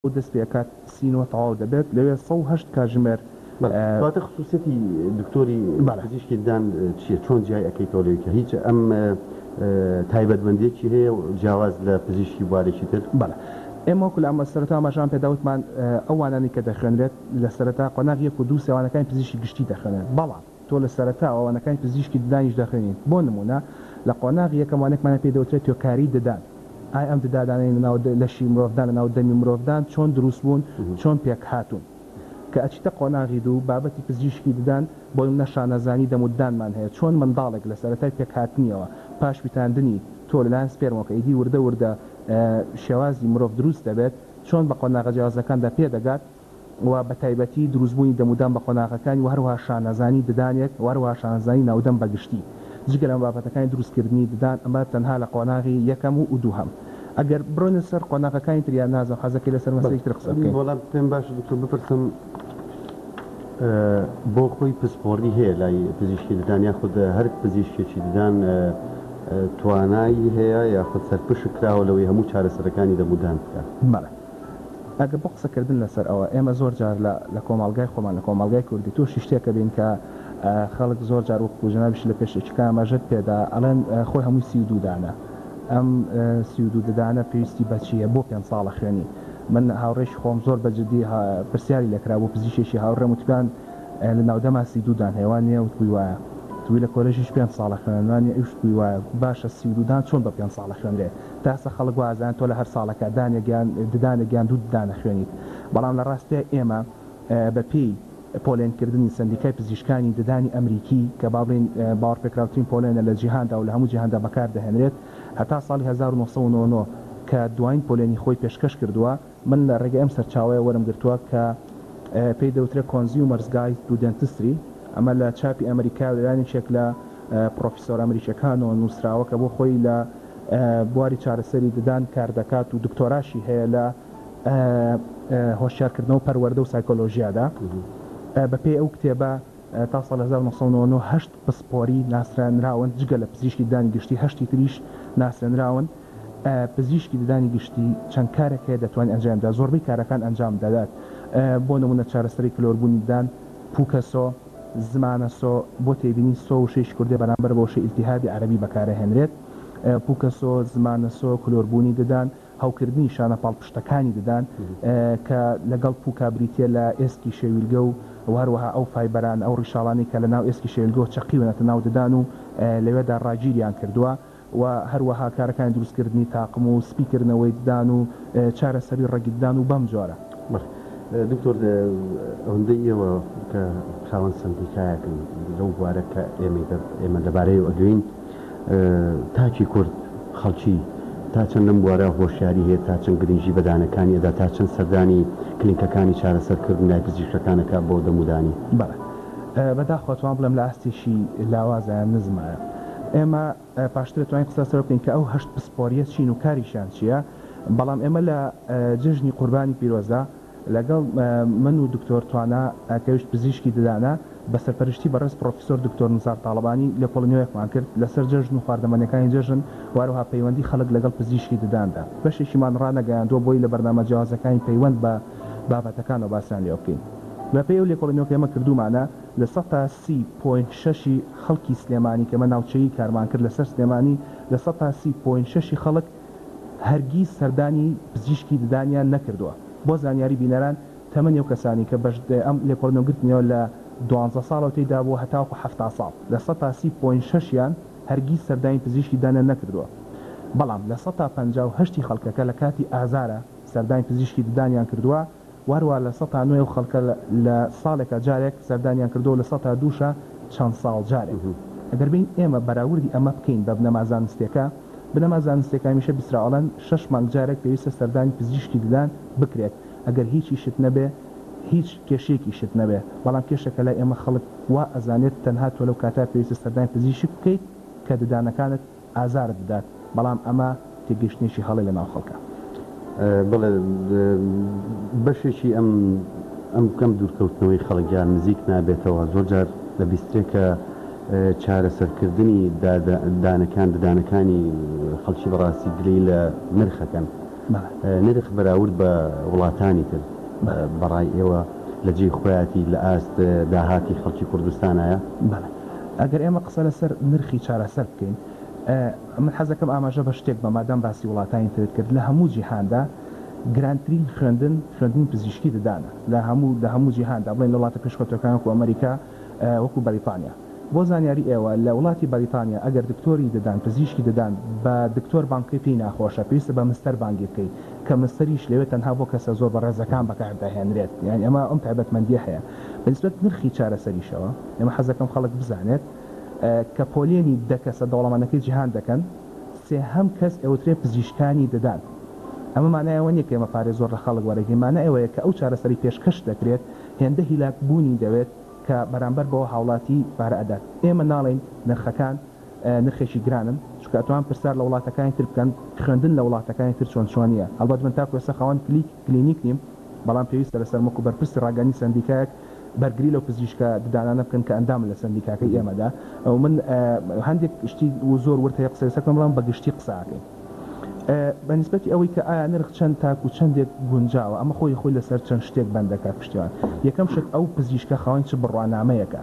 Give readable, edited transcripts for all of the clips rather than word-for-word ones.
ودەست پێکات سینەوە تەواو دەبێت لەوێ 108 کاتژمێر. کاتە خصوصیەتی دکتۆری پزیشکی ددان چییە؟ چۆن جیای ئەەکەیتەوەی کە هیچ ئەم تایبەتمەندێکی هەیە جیاواز لە پزیشکی بوارێکی تر؟ بەڵێ ئێمە وەکو لە ئەمەسەرەتا ماژان پێداوتمان ئەوانانی کە دەخوێنرێت لە سەرەتا قۆناغ 1 و 2 سێوانەکانی پزیشکی گشتی دەخوێنێت، بەڵام تۆ لە سەرەتا ئەوانەکانی پزیشکی ددانیش دەخوێنیت. بۆ نمونە لە قۆناغ یەکەمانێکمانە پێدەوترێت تۆکاری ددان، ئای ئەم ددانانەی لەشی مرۆڤدان لە ناو دەمی مرۆڤدان چۆن دروست بوون، چۆن پێک هاتوون. کە ئەچیتە قۆناغی دوو بابەتی پزیشکی ددان بۆ نەشانەزانی دەمودانمان هەیە، چۆن منداڵێک لە سەرەتای پێکهاتنیەوە پاش پیتاندنی تۆ لەلایەن سپێرمەکەیدی وردە شێوازی مرۆڤ دروست دەبێت، چۆن بە قۆناغە جیاوازەکاندا پێدەگات و بە تایبەتی دروستبوونی دەمودان بە قۆناغەکانی و هەروەها شانەزانی ددانێک و هەروەها شانەزانی ناودەم بەگشتی. جگە لەم بابەتەکانی دروستکردنی ددان ئەمە تەنها لە قۆناغی یەکەم و دووهەم. ئەگەر بڕۆنە سەر قۆناغەکانی تریان نازم حەزەکەی لەسەر مەسەلەی تر قسە بکەین. وەڵام پێم باشە دکتۆر بپرسم بۆ خۆی پسپۆڕی هەیە لای پزیشکی ددان یاخود هەر پزیشکێکی ددان توانایی هەیە یاخود سەرپش کراوە لەوەی هەموو چارەسەرەکانی دەمودان بکات؟ بەڵێ ئەگەر بۆ قسەکردن لەسەر ئەوە ئێمە زۆر جار لە کۆمەڵگای خۆمان لە کۆمەڵگای کوردی تووشی شتێکە بین کە خەڵک زۆر جار وەکو جەنابیش لە پێشێکیکە ئاماژەت پێدا ئەڵێن خۆی هەمووی 32 دانە، ئەم 32 ددانە پێویستی بەچیە بۆ 5 ساڵە خوێنی. من هاوڕێش خۆم زۆر بەجددی پرسیاری لەکرا بۆ پزیشێکی هاوڕێم وتیان لە ناودەما 32 دان هێوان نییە وتوی وایە، توی لە کۆلێژیش 5 ساڵە خوێنوانە ئیشتوی وایە باشە 32 دان چۆن بە 5 ساڵە خوێنرێ تاسە خەڵک وازان تۆ لە هەر ساڵەکە ددانێکیان 2 ددانە خوێنیت. بەڵام لە ڕاستەیە ئێمە بە پێی پۆلێنکردنی سندیکای پزیشکانی ددانی ئەمریکی کە باڵێن باوەڕپێکراوترین پۆلێنە لە جیهاندا و لە هەموو جیهاندا بەکار دەهێنرێت هەتا ساڵی 1999 کە دوایین پۆلێنی خۆی پێشکەش کردووە، من لە ڕێگە ئەم سەرچاوەیە وەرم گرتووە کە پێی دەوترێت کۆنزیومەرز گاید تو دێنتستری، ئەمە لە چاپی ئەمریکا لەلایەنێک لە پرۆفیسۆر ئەمریکیەکانەوە نووسراوە کە بۆ خۆی لە بواری چارەسەری ددان کار دەکات و دکتۆراشی هەیە لە هۆشیارکردنەوە پەروەردە و سایکۆلۆژیادا. بەپێی ئەو کتێبە تا ساڵ 1998 پسپۆری ناسرانراون جگە لە پزیشکی ددانی گشتی 8 تریش ناسرانراون. پزیشکی ددانی گشتی چەند کارێک هەیە دەتوانێت ئەنجامدا، زۆربەی کارەکان ئەنجام دەدات. بۆ نمونە چارەسەری کلۆربوونی ددان، پوکەسۆ، زمانەسۆ بۆ تێبینی سۆ و شەیش کوردی بەرامبەر بۆ شەی ئیلتیهابی عەرەبی بەکارەهێنرێت. پوکەسۆ، زمانەسۆ، کلۆربوونی ددان، هەوکردنی شانە پاڵپشتەکانی ددان کە لەگەڵ پوکا بریتە لە ئێسکی شێویلگە و هەروەها ئەو فایبەران ئەو ڕیشاڵانی کە لە ناو ئێسکی شێویلگە چەقیونەتە ناو ددان و لەوێدا ڕاگیریان کردووە و هەروەها کارەکانی دروستکردنی تاقم و سپیکردنەوەی ددان و چارەسەری ڕەگی ددان و بەم جۆرە. دکتۆر ئەوەندەی ئێوە کە خاوەن سندیکایەکن لەو بوارە کە ئێمە لەبارەی ئەدوین تاچی کورد خەڵکی تا چەند لەم بوارە هۆشیاری هەیە، تا چەند گرنگی بەدانەکانی ئەدا، تا چەند سەردانی کلینکەکانی چارەسەرکردن لای پزیشکەکانەکە بۆ دەمودانی؟ بەڵێ بەداخواتوان بڵێم لە ئاستێشی لاوازیان نزمایە. ئێمە پاشتر توانین قسە سەر بکەین کە ئەو 8 پسپۆریە چین و کاریشان چییە، بەڵام ئێمە لە جژنی قوربانی پیرۆزە لەگەڵ من و دکتۆر توانە کەویشت پزیشکی ددانە بە سەرپەرشتی بەڕێز پرۆفیسۆر دکتۆر نزار تاڵبانی لە پۆلنیۆیەکمان کرد لەسەر جژن و خواردەمەنیەکانی جژن وارەوها پەیوەندی خەڵک لەگەڵ پزیشکی دداندا. بەشێکیمان ڕانەگەیاندووە بۆی لە بەرنامە جیاوازەکانی پەیوەند بە بابەتەکان و باسییان لێ بکەین. بە پێی و لێکۆڵینەوەکە ئێمە کردومانە لە 130.6 خەڵکی سلێمانی کە ئەمە ناوچەیی کارمان کرد لەسەر سلێمانی لە 130.6 خەڵک هەرگیز سەردانی پزیشکی ددانیان نەکردووە. بۆ زانیاری بینەران تەمەنی ئەو کەسانی کە بەش ئەم لێکۆڵینەوەگرتنەوە لە 12 ساڵەوە تێدا بۆ هەتاوەکو 70 ساڵ لە 130.6یان هەرگیز سەردانی پزیشکی ددانیان نەکردووە. بەڵام لە 158 خەڵکەکە لە کاتی ئازارە سەردانی پزیشکی ددانیان کردووە، وارووا لە 109 خەڵکە لە ساڵێکە جارێک سەردانیان کردەوە، لە 102 چەند ساڵ جارێک. ئەگەر بین ئێمە بەراوردی ئەمە بکەین بە بنەما زانستیەکە، بنەما زانستیەکە هەمیشە بیسراوەڵەن 6 مانگ جارێک پێویستە سەردانی پزیشکی ددان بکرێت ئەگەر هیچی شت نەبێ، هیچ کێشێکی شت نەبێ. بەڵام کێشەکە لای ئێمە خەڵک وا ئەزانێت تەنها تۆ لەو کاتا پێویستە سەردانی پزیشک بکەیت کە ددانەکانت ئازارت بدات، بەڵام ئەمە تێگەشتنیشی هەڵی لە ناو خەڵکە. بڵێ بەشێکی ئەم کەم دوورکەوتنەوەی خەڵکیان نزیک نابێتەوە. زۆر جار لە بیسترێکە چارەسەرکردنی ددانەکانی خەڵکی بەڕاستی دلی لە نرخەکەن نرخ بەراورد بە وڵاتانی تر بەڕای ئێوە لە جێی خۆیەتی لە ئاست داهاتی خەڵکی کوردستانایە؟ ئەگەر ئێمە قسە لەسەر نرخی چارەسەر بکەین، من حەزەکەم ئاماژە بە شتێک بە مادام باسی وڵاتانی ترت کرد لە هەموو جیهاندا گرانترین خوێندن پزیشکی ددانە لە هەموو جیهاندا، بڵێن لە وڵاتە پێشکەوتەکان وەکو ئەمریکا وەکو بەریتانیا. بۆ زانیاری ئێوە لە وڵاتی بەریتانیا ئەگەر دکتۆری ددان پزیشکی ددان بە دکتۆر بانکی پێی ناخۆشە پێویستە بە مستەر بانگی بکەیت کە مستەریش لەوێت تەنها بۆ کەسە زۆر بە ڕێزەکان بەکارداهێنرێت، یعنی ئەمە ئەم تایبەتمەندی هەیە. بەنسبەت نرخی چارەسەریشەوە ئێمە حەزەکەم خەڵک بزانێت کە پۆلێنی دەکەسە دەوڵەمەندەکەی جیهان دەکەن سێهەم کەس ئەوترێ پزیشکانی ددان. ئەمە مانایەوە نیە کە ئێمە پارێ زۆر لە خەڵک وەرەگەی، مانە ئەوەیە کە ئەو چارەسەری پێشکەش دەکرێت هێندە هیلاک بوونی دەوێت کە بەرامبەر بەوە هاوڵاتی پارە ئەدات. ئێمە ناڵێن نرخەکان نرخێکی گرانن، چونکە ئەتوان پرسیار لە وڵاتەکانی تر بکەن خوێندن لە وڵاتەکانی تر چۆن چۆنیە. هەڵبەت من تاکو ئێستا خاوەن کلینیک نیم، بەڵام پێویستە لەسەر مەکو بەرپرسی ڕاگەانی سندیکایەک بەرگری لەو پزیشکە ددانانە بکەن کە ئەندام لە سندیکاکەی ئێمەدا. ئەو من هەندێک شتی زۆر ورتە قسەکەم بڵام بە گشتی قساکەین بەنسبەتی ئەوەی کە ئایا نرخ چەند تاکو چەندێک گونجاوە، ئەمە خۆی لەسەر چەند شتێک بەندەکات پشتیوان. یەکەم شت ئەو پزیشکە خاوەن چ بڕوانامەیەکە.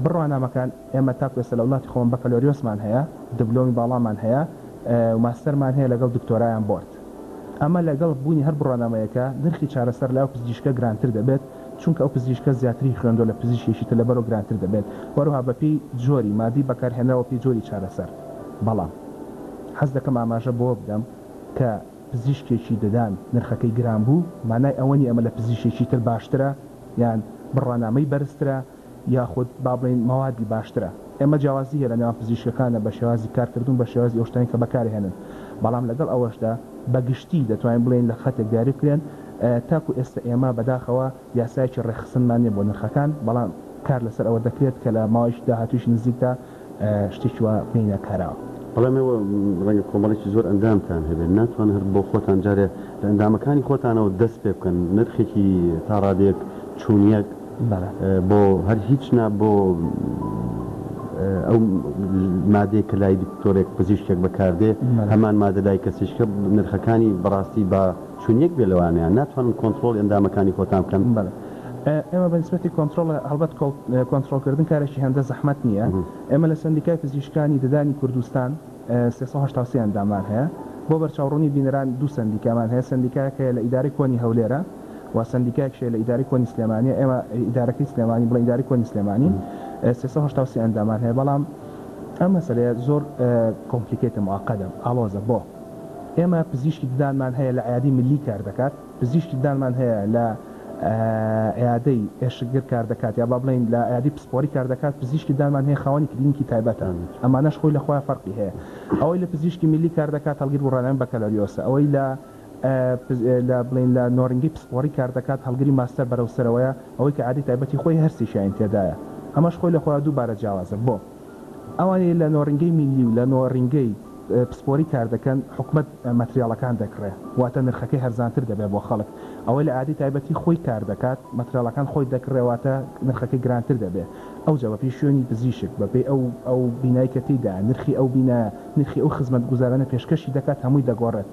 بڕوانامەکان ئێمە تاکو ئێستا لە وڵاتی خۆم بەکەلۆریۆسمان هەیە، دبلۆمی باڵامان هەیە، ماستەرمان هەیە لەگەڵ دکتۆرایان بۆرد. ئەمە لەگەڵ بوونی هەر بڕوانامەیەکە نرخی چارەسەر لەو پزیشکە گرانتر دەبێت، چونکە ئەو پزیشکە زیاتری خوێندۆ لە پزیشکێکی تر لەبەرەوە گرانتر دەبێت. وەروها بەپێی جۆری مادی بەکارهێنەوە پێی جۆری چارەسەر. بەڵام حەز دەکەم ئاماژە بۆ بدەم کە پزیشکێکی ددان نرخەکەی گران بوو مانای ئەوەنی ئەمە لە پزیشکێکی تر باشترە یان بڕوانامەی بەرزترە یاخود با بڵێن مەوادی باشترە. ئێمە جیاوازی هەیە لە نێوان پزیشکەکانە بە شێوازی کارکردن بە شێوازی ئەو شتانی کە بەکارهێنن، بەڵام لەگەڵ ئەوەشدا بەگشتی دەتوانین بڵێن لە خەتێک دیاری بکرێن تاکو ئێستا ئێمە بەداخەوە یاسایکی ڕێخستنمان نیە بۆ نرخەکان، بەڵام کار لەسەر ئەوە دەکرێت کە لە ماوەیەکی داهاتوویش نزیکدا شتێکی وە پێی نەکاراوە. بەڵام ئێوە ڕەنگە کۆمەڵێکی زۆر ئەندامتان هەبێت، ناتوان هەر بۆ خۆتان جارێ لە ئەندامەکانی خۆتانەوە دەست پێ بکەن نرخێکی تا ڕادێک چوونیەک بۆ هەر هیچ نا بۆ ئەو مادەیە کە لای دکتۆرێک پزیشکێک بەکاردێ هەمان مادە لای کەسیشکە نرخەکانی بەڕاستی بە چوونیەک بێ لەوانەیە ناتوانن کۆنتترۆل ئەندامەکانی خۆتان بکەن. ئێمە بەنسبەتی کۆنتترۆل هەڵبەت کۆنتترۆلکردن کارێکی هەندە زەحمەت نییە. ئێمە لە سندیکای پزیشکانی ددانی کوردستان 383 ئەندامان هەیە، بۆ بەرچاوڕوونی بینەران دوو سندیکامان هەیە، سندیکایەکە لە ئیداری کۆنی هەولێرە و سندیکایەکشێ لە ئیداری کۆنی سلێمانی. ئێمە ئیدارەکەی سلێمانی بڵێ ئیداری کۆنی سلێمانی 383 ئەندامان هەیە، بەڵام ئەم مەسەلەیە زۆر کۆمپلیکێتە معقەدە ئاڵۆزە. بۆ ئێمە پزیشکی ددانمان هەیە لە عیادی ملی کار دەکات، پزیشکی ددانمان هەیە لە عیادەی ئێشگر کار دەکات یا با بڵێن لە عیادی پسپۆری کار دەکات، پزیشکی ددانمان هەیە خاوەنی کلینیکی تایبەتە، ئەمانەش خۆی لە خۆیان فەرقی هەیە. ئەوەی لە پزیشکی ملی کار دەکات هەڵگیر بڕوانامەی بەکەلۆریۆسە، ئەوەی لە بڵێن لە نۆرنگی پسپۆری کار دەکات هەڵگری ماستەر بەرەوسەرەوەیە، ئەوەی کە عادی تایبەتی خۆی هەرسیشیان تێدایە، ئەمەش خۆی لە خۆیان دووبارە جیاوازە. بۆ ئەوانەی لە نۆڕنگەی میلی و لە نۆڕنگەی پسپۆری کار دەکەن حکومت مەتریاڵەکان دەکڕێ، واتە نرخەکەی هەرزانتر دەبێت بۆ خەڵک. ئەوەی لە عادی تایبەتی خۆی کار دەکات مەتریاڵەکان خۆی دەکڕێواتە نرخەکەی گرانتر دەبێت. ئەو جا بەپێی شوێنی پزیشک بەپێی ئەو بینایی کە تێیدا نرخی ئەو بینە نرخی ئەو خزمەت گوزارانە پێشکەشی دەکات هەمووی دەگۆڕێت.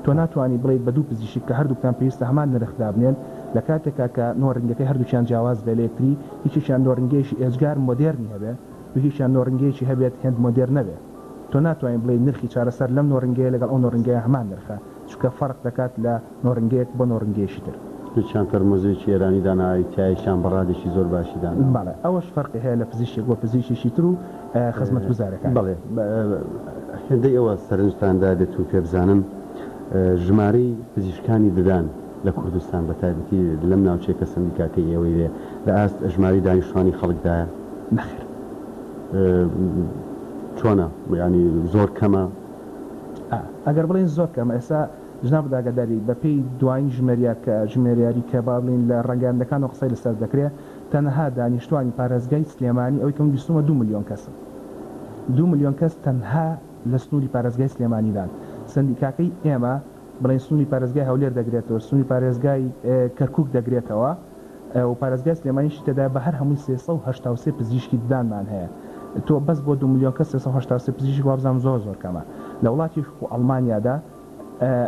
تۆ ناتوانانی بڵێیت بە دوو پزیشک کە هەردووکتان پێویستە هەمان نرخدا بنێن لە کاتێکا کە نۆڕنگەکەی هەردووچیان جیاواز بێ لە یەکتری، هیچیشیان نۆڕنگەیەکی ئێجگار مۆدێرنی هەبێت و هیچیان نۆڕنگەیەکی هەبێت هێند مۆدێر نەبێت. تۆ ناتوانین بڵێ نرخی چارەسەر لەم نۆڕنگەیە لەگەڵ ئەو نۆڕنگەیە هەمان نرخە، چونکە فەرق دەکات لە نۆڕنگەیەک بۆ نۆڕنگەیەشی تر. هیچیان فەرمۆزێکی ئێرانی دانایی تایشان بەڕادێکی زۆر باشی دان. بەڵێ ئەوەش فەرقی هەیە لە پزیشک بۆ پزیشکی تر و خزمەتگوزارەکان. بەڵێ هێندەی ئەوە سەرنجتاندا دێت و پێ بزانم ژمارەی پزیشکانی ددان لە کوردستان بە تایبەتی لەم ناوچێکە سندیکاکەی ئێوەی لێ لە ئاست ژماری دانیشتوانی خەڵکدایە؟ نەخێر. چۆنە ینی زۆر کەمە؟ ئەگەر بڵێن زۆر کەمە ئێستا ژناب داگەداری بەپێی دوایین ژمێریاری کە با بڵین لە ڕەنگاندەکان و قسەی لەسەر دەکرێت تەنها دانیشتوانی پارێزگای سلێمانی ئەوەی کەم بیستمە 2 ملیۆن کەسن. 2 ملیۆن کەس تەنها لە سنووری پارێزگای سلێمانیدان. سندیکاکەی ئێمە بڵێن سنووری پارێزگای هەولێر دەگرێتەوە، سنووری پارێزگای کەرکووک دەگرێتەوە و پارێزگای سلێمانیشی تێدا بە هەر هەمووی 383 پزیشکی ددانمان هەیە. تۆ بەس بۆ 2 ملیۆن کەس 383 پزیشک وابزانم زۆر کەمە. لە وڵاتی ئەڵمانیادا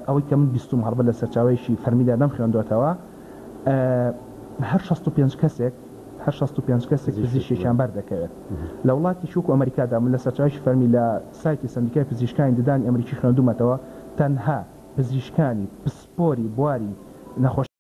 ئەوەی کە من بیستم هەڵبە لە سەرچاوەیەکی فەرمیدا دەم خوێندوێتەوە هەر 65 کەسێک هەر 65 کەسێک پزیشکیان بەردەکەوێت لە وڵاتی شوک و ئەمریکادا من لە سەرچاوی فەرمی لە سایتی سندیکای پزیشکانی ددانی ئەمریکی خوێندومەتەوە تەنها پزیشکانی پسپۆری بواری نەخۆش